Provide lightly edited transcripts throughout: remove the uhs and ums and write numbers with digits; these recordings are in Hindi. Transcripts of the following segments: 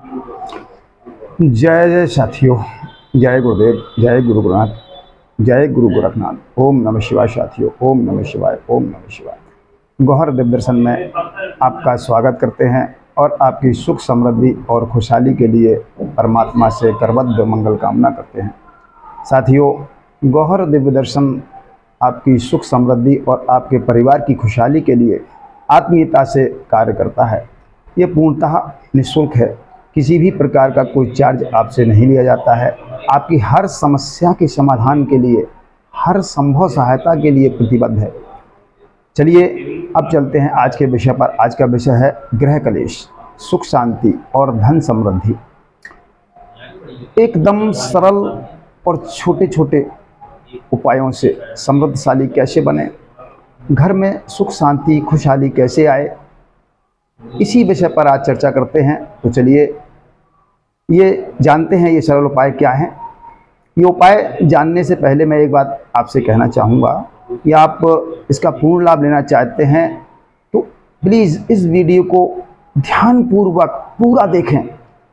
जय जय साथियों, जय गुरुदेव, जय गुरु गोरखनाथ, जय गुरु गोरखनाथ। ओम नमः शिवाय साथियों, ओम नमः शिवाय, ओम नमः शिवाय। गौहर देव दर्शन में आपका स्वागत करते हैं और आपकी सुख समृद्धि और खुशहाली के लिए परमात्मा से करबद्ध मंगल कामना करते हैं। साथियों, गौहर दिव्य दर्शन आपकी सुख समृद्धि और आपके परिवार की खुशहाली के लिए आत्मीयता से कार्य करता है। ये पूर्णतः निःशुल्क है, किसी भी प्रकार का कोई चार्ज आपसे नहीं लिया जाता है। आपकी हर समस्या के समाधान के लिए, हर संभव सहायता के लिए प्रतिबद्ध है। चलिए अब चलते हैं आज के विषय पर। आज का विषय है ग्रह कलेश, सुख शांति और धन समृद्धि। एकदम सरल और छोटे छोटे उपायों से समृद्धशाली कैसे बने, घर में सुख शांति खुशहाली कैसे आए, इसी विषय पर आज चर्चा करते हैं। तो चलिए ये जानते हैं ये सरल उपाय क्या हैं। ये उपाय जानने से पहले मैं एक बात आपसे कहना चाहूँगा कि आप इसका पूर्ण लाभ लेना चाहते हैं तो प्लीज़ इस वीडियो को ध्यानपूर्वक पूरा देखें,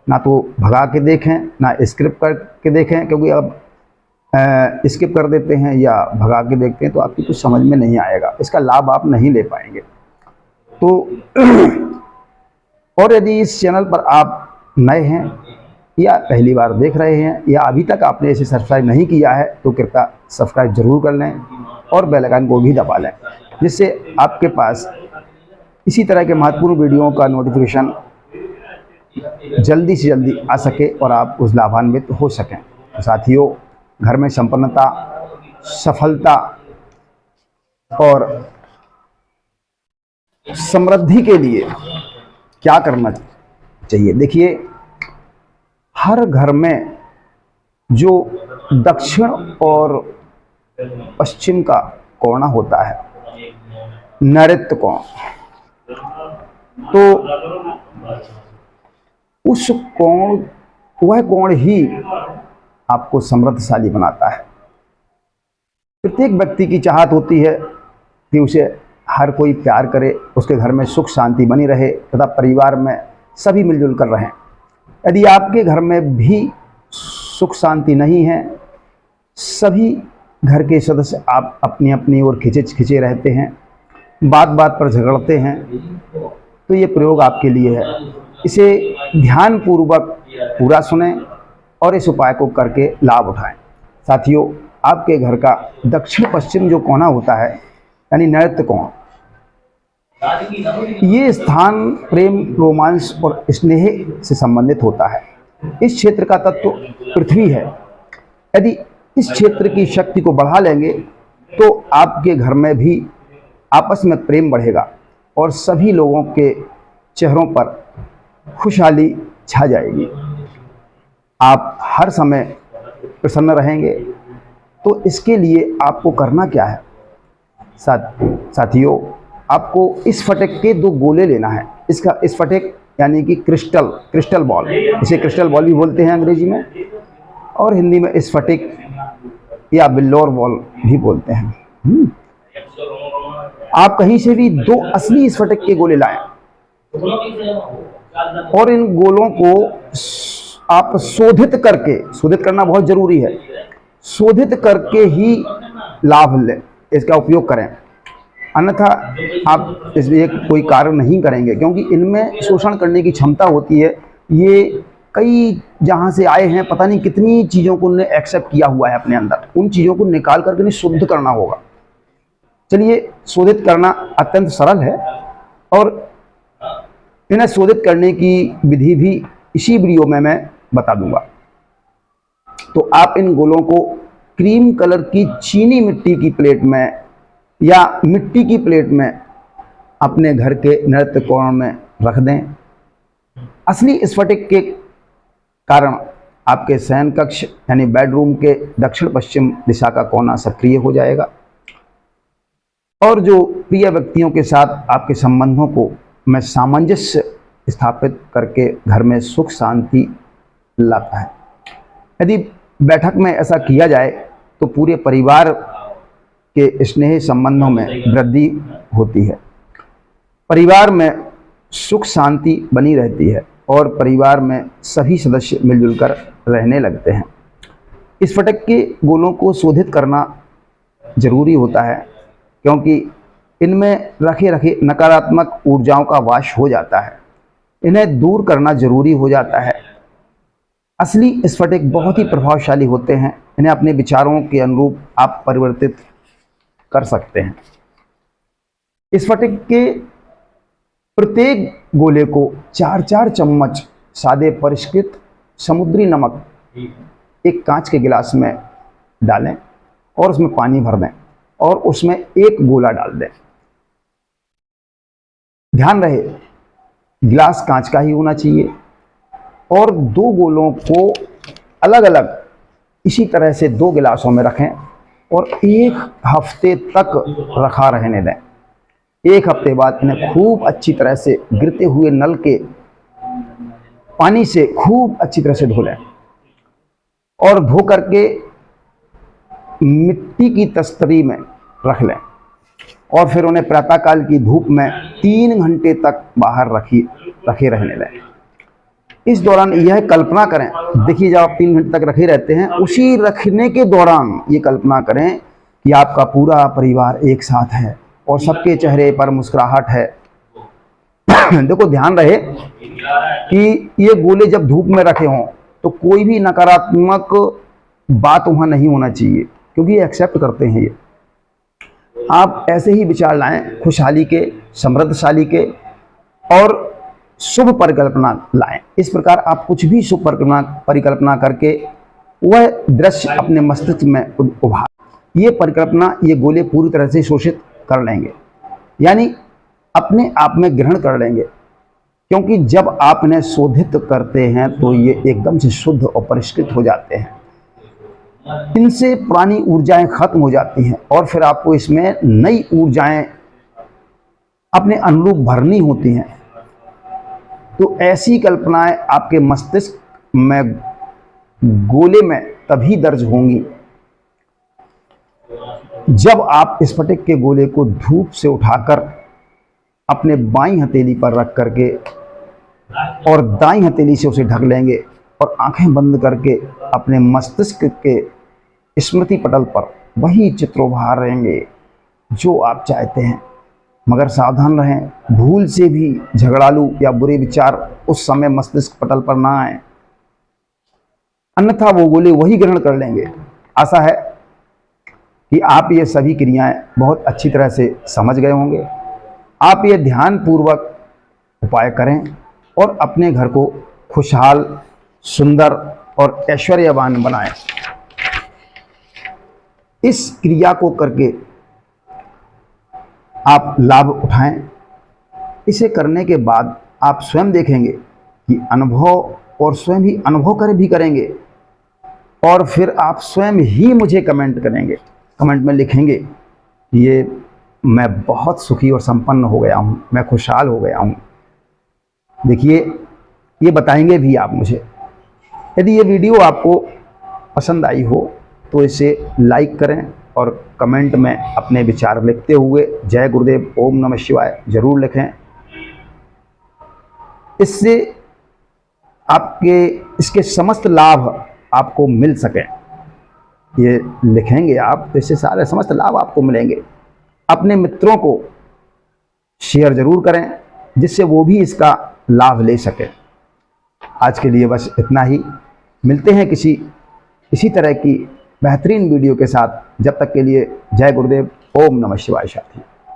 ना तो भगा के देखें ना स्किप करके देखें, क्योंकि अब स्किप कर देते हैं या भगा के देखते हैं तो आपकी कुछ समझ में नहीं आएगा, इसका लाभ आप नहीं ले पाएंगे। तो और यदि इस चैनल पर आप नए हैं या पहली बार देख रहे हैं या अभी तक आपने इसे सब्सक्राइब नहीं किया है तो कृपया सब्सक्राइब जरूर कर लें और बेल आइकन को भी दबा लें, जिससे आपके पास इसी तरह के महत्वपूर्ण वीडियोओं का नोटिफिकेशन जल्दी से जल्दी आ सके और आप उस लाभान्वित हो सकें। तो साथियों, घर में संपन्नता, सफलता और समृद्धि के लिए क्या करना चाहिए? देखिए, हर घर में जो दक्षिण और पश्चिम का कोना होता है, नैऋत्य कोण, तो उस कोण, वह कोण ही आपको समृद्धशाली बनाता है। प्रत्येक व्यक्ति की चाहत होती है कि उसे हर कोई प्यार करे, उसके घर में सुख शांति बनी रहे तथा परिवार में सभी मिलजुल कर रहें। यदि आपके घर में भी सुख शांति नहीं है, सभी घर के सदस्य आप अपनी अपनी ओर खिंचे रहते हैं, बात बात पर झगड़ते हैं, तो ये प्रयोग आपके लिए है। इसे ध्यानपूर्वक पूरा सुनें और इस उपाय को करके लाभ उठाएं। साथियों, आपके घर का दक्षिण पश्चिम जो कोना होता है यानी नैऋत्य कोण, ये स्थान प्रेम, रोमांस और स्नेह से संबंधित होता है। इस क्षेत्र का तत्व पृथ्वी है। यदि इस क्षेत्र की शक्ति को बढ़ा लेंगे तो आपके घर में भी आपस में प्रेम बढ़ेगा और सभी लोगों के चेहरों पर खुशहाली छा जाएगी। आप हर समय प्रसन्न रहेंगे। तो इसके लिए आपको करना क्या है? साथियों, आपको इस फटक के 2 गोले लेना है। इस फटक यानी कि क्रिस्टल बॉल, इसे क्रिस्टल बॉल भी बोलते हैं अंग्रेजी में, और हिंदी में इस फटक या बिल्लौर बॉल भी बोलते हैं। आप कहीं से भी 2 असली इस फटक के गोले लाएं और इन गोलों को आप शोधित करना बहुत जरूरी है, शोधित करके ही लाभ लें, इसका उपयोग करें, अन्यथा आप इसलिए कोई कार्य नहीं करेंगे, क्योंकि इनमें शोषण करने की क्षमता होती है। ये कई जहाँ से आए हैं, पता नहीं कितनी चीज़ों को उन्हें एक्सेप्ट किया हुआ है अपने अंदर, उन चीज़ों को निकाल करके इन्हें शुद्ध करना होगा। चलिए, शोधित करना अत्यंत सरल है और इन्हें शोधित करने की विधि भी इसी वीडियो में मैं बता दूंगा। तो आप इन गोलों को क्रीम कलर की चीनी मिट्टी की प्लेट में या मिट्टी की प्लेट में अपने घर के नैऋत्य कोण में रख दें। असली स्फटिक के कारण आपके शयन कक्ष यानी बेडरूम के दक्षिण पश्चिम दिशा का कोना सक्रिय हो जाएगा और जो प्रिय व्यक्तियों के साथ आपके संबंधों को में सामंजस्य स्थापित करके घर में सुख शांति लाता है। यदि बैठक में ऐसा किया जाए तो पूरे परिवार के स्नेह संबंधों में वृद्धि होती है, परिवार में सुख शांति बनी रहती है और परिवार में सभी सदस्य मिलजुल कर रहने लगते हैं। इस फटक के गोलों को शोधित करना जरूरी होता है, क्योंकि इनमें रखे रखे नकारात्मक ऊर्जाओं का वास हो जाता है। इन्हें दूर करना जरूरी हो जाता है। असली स्फटिक बहुत ही प्रभावशाली होते हैं। इन्हें अपने विचारों के अनुरूप आप परिवर्तित कर सकते हैं। स्फटिक के प्रत्येक गोले को 4-4 चम्मच सादे परिष्कृत समुद्री नमक एक कांच के गिलास में डालें और उसमें पानी भर दें और उसमें एक गोला डाल दें। ध्यान रहे गिलास कांच का ही होना चाहिए और 2 गोलों को अलग अलग इसी तरह से 2 गिलासों में रखें और 1 हफ्ते तक रखा रहने दें। 1 हफ्ते बाद इन्हें खूब अच्छी तरह से गिरते हुए नल के पानी से खूब अच्छी तरह से धो लें और धो करके मिट्टी की तस्तरी में रख लें और फिर उन्हें प्रातःकाल की धूप में 3 घंटे तक बाहर रखे रहने दें। इस दौरान यह कल्पना करें, देखिए जब आप 3 घंटे तक रखे रहते हैं, उसी रखने के दौरान ये कल्पना करें कि आपका पूरा परिवार एक साथ है और सबके चेहरे पर मुस्कुराहट है। देखो ध्यान रहे कि ये गोले जब धूप में रखे हों तो कोई भी नकारात्मक बात वहाँ नहीं होना चाहिए, क्योंकि ये एक्सेप्ट करते हैं। ये आप ऐसे ही विचार लाएं, खुशहाली के, समृद्धशाली के और शुभ परिकल्पना लाएं। इस प्रकार आप कुछ भी शुभ परिकल्पना करके वह दृश्य अपने मस्तिष्क में उभार, ये परिकल्पना ये गोले पूरी तरह से शोषित कर लेंगे, यानी अपने आप में ग्रहण कर लेंगे। क्योंकि जब आप इन्हें शोधित करते हैं तो ये एकदम से शुद्ध और परिष्कृत हो जाते हैं। इनसे पुरानी ऊर्जाएं खत्म हो जाती हैं और फिर आपको इसमें नई ऊर्जाएं अपने अनुरूप भरनी होती हैं। तो ऐसी कल्पनाएं आपके मस्तिष्क में गोले में तभी दर्ज होंगी जब आप स्फटिक के गोले को धूप से उठाकर अपने बाईं हथेली पर रख करके और दाईं हथेली से उसे ढक लेंगे और आंखें बंद करके अपने मस्तिष्क के स्मृति पटल पर वही चित्र उभारेंगे जो आप चाहते हैं। मगर सावधान रहें, भूल से भी झगड़ालू या बुरे विचार उस समय मस्तिष्क पटल पर ना आए, अन्यथा वो गोले वही ग्रहण कर लेंगे। आशा है कि आप ये सभी क्रियाएं बहुत अच्छी तरह से समझ गए होंगे। आप ये ध्यानपूर्वक उपाय करें और अपने घर को खुशहाल, सुंदर और ऐश्वर्यवान बनाएं। इस क्रिया को करके आप लाभ उठाएं। इसे करने के बाद आप स्वयं देखेंगे कि अनुभव और स्वयं ही अनुभव भी करेंगे और फिर आप स्वयं ही मुझे कमेंट करेंगे, कमेंट में लिखेंगे ये मैं बहुत सुखी और संपन्न हो गया हूँ, मैं खुशहाल हो गया हूँ। देखिए ये बताएंगे भी आप मुझे। यदि ये वीडियो आपको पसंद आई हो तो इसे लाइक करें और कमेंट में अपने विचार लिखते हुए जय गुरुदेव, ओम नमः शिवाय जरूर लिखें। इससे इसके समस्त लाभ आपको मिल सकें, ये लिखेंगे आप तो इससे सारे समस्त लाभ आपको मिलेंगे। अपने मित्रों को शेयर जरूर करें जिससे वो भी इसका लाभ ले सके। आज के लिए बस इतना ही। मिलते हैं इसी तरह की बेहतरीन वीडियो के साथ। जब तक के लिए जय गुरुदेव, ओम नमः शिवाय साथी।